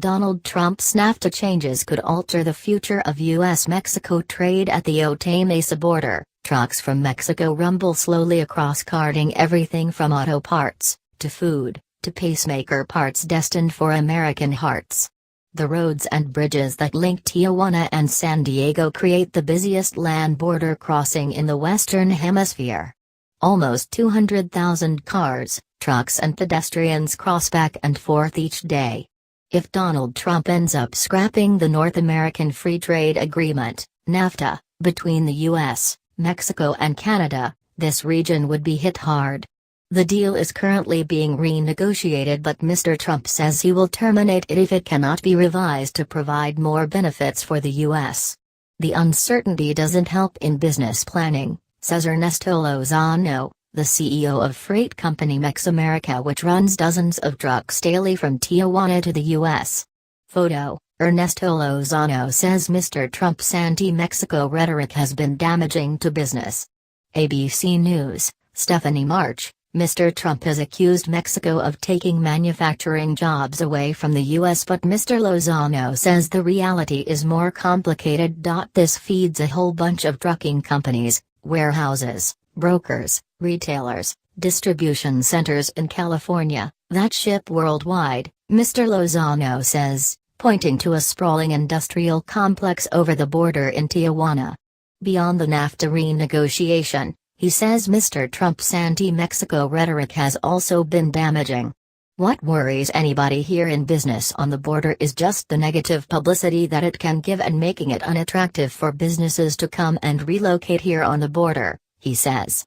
Donald Trump's NAFTA changes could alter the future of U.S.-Mexico trade at the Otay Mesa border. Trucks from Mexico rumble slowly across, carting everything from auto parts, to food, to pacemaker parts destined for American hearts. The roads and bridges that link Tijuana and San Diego create the busiest land border crossing in the Western Hemisphere. Almost 200,000 cars, trucks and pedestrians cross back and forth each day. If Donald Trump ends up scrapping the North American Free Trade Agreement, NAFTA, between the U.S., Mexico and Canada, this region would be hit hard. The deal is currently being renegotiated, but Mr. Trump says he will terminate it if it cannot be revised to provide more benefits for the U.S. The uncertainty doesn't help in business planning, says Ernesto Lozano, the CEO of freight company Mexamerica, which runs dozens of trucks daily from Tijuana to the U.S. Photo: Ernesto Lozano says Mr. Trump's anti-Mexico rhetoric has been damaging to business. ABC News, Stephanie March. Mr. Trump has accused Mexico of taking manufacturing jobs away from the U.S., but Mr. Lozano says the reality is more complicated. This feeds a whole bunch of trucking companies, warehouses, brokers, retailers, distribution centers in California, that ship worldwide, Mr. Lozano says, pointing to a sprawling industrial complex over the border in Tijuana. Beyond the NAFTA renegotiation, he says Mr. Trump's anti-Mexico rhetoric has also been damaging. What worries anybody here in business on the border is just the negative publicity that it can give and making it unattractive for businesses to come and relocate here on the border, he says.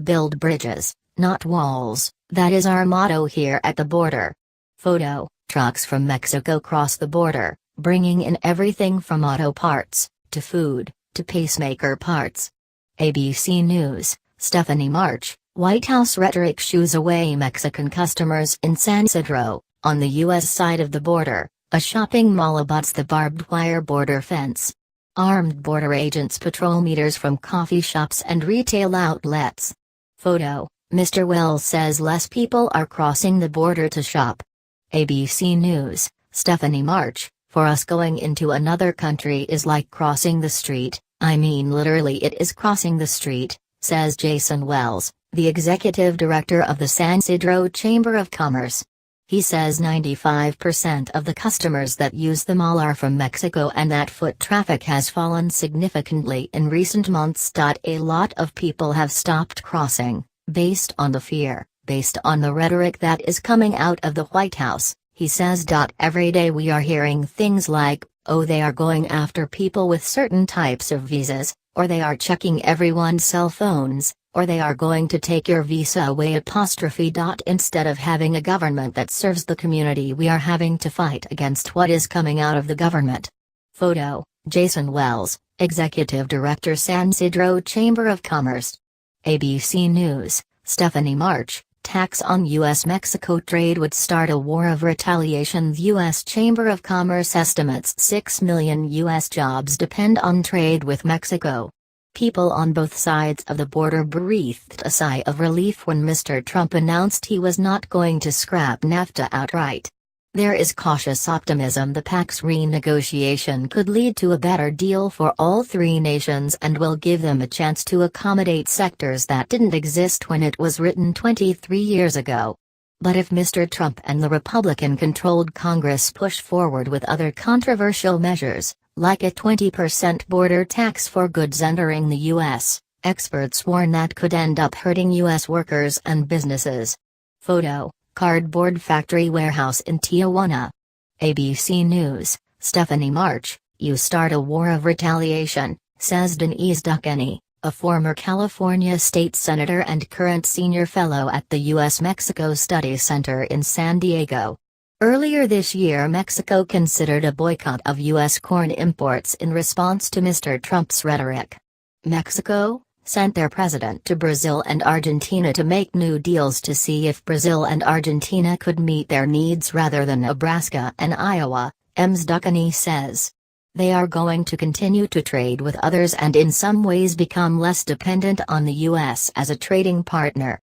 Build bridges, not walls, that is our motto here at the border. Photo: trucks from Mexico cross the border, bringing in everything from auto parts, to food, to pacemaker parts. ABC News, Stephanie March. White House rhetoric shoos away Mexican customers in San Isidro, on the U.S. side of the border. A shopping mall abuts the barbed wire border fence. Armed border agents patrol meters from coffee shops and retail outlets. Photo: Mr. Wells says less people are crossing the border to shop. ABC News, Stephanie March. For us, going into another country is like crossing the street. I mean, literally it is crossing the street, says Jason Wells, the executive director of the San Isidro Chamber of Commerce. He says 95% of the customers that use the mall are from Mexico and that foot traffic has fallen significantly in recent months. A lot of people have stopped crossing, based on the fear, based on the rhetoric that is coming out of the White House, he says. Every day we are hearing things like, oh, they are going after people with certain types of visas, or they are checking everyone's cell phones, or they are going to take your visa away. Instead of having a government that serves the community, we are having to fight against what is coming out of the government. Photo: Jason Wells, Executive Director, San Isidro Chamber of Commerce. ABC News, Stephanie March. Tax on U.S.-Mexico trade would start a war of retaliation. The U.S. Chamber of Commerce estimates 6 million U.S. jobs depend on trade with Mexico. People on both sides of the border breathed a sigh of relief when Mr. Trump announced he was not going to scrap NAFTA outright. There is cautious optimism the pact's renegotiation could lead to a better deal for all three nations and will give them a chance to accommodate sectors that didn't exist when it was written 23 years ago. But if Mr. Trump and the Republican-controlled Congress push forward with other controversial measures, like a 20% border tax for goods entering the U.S., experts warn that could end up hurting U.S. workers and businesses. Photo: cardboard factory warehouse in Tijuana. ABC News, Stephanie March. You start a war of retaliation, says Denise Duquesne, a former California state senator and current senior fellow at the U.S.-Mexico Studies Center in San Diego. Earlier this year, Mexico considered a boycott of U.S. corn imports in response to Mr. Trump's rhetoric. Mexico sent their president to Brazil and Argentina to make new deals to see if Brazil and Argentina could meet their needs rather than Nebraska and Iowa, Ms. Duquesne says. They are going to continue to trade with others and in some ways become less dependent on the U.S. as a trading partner.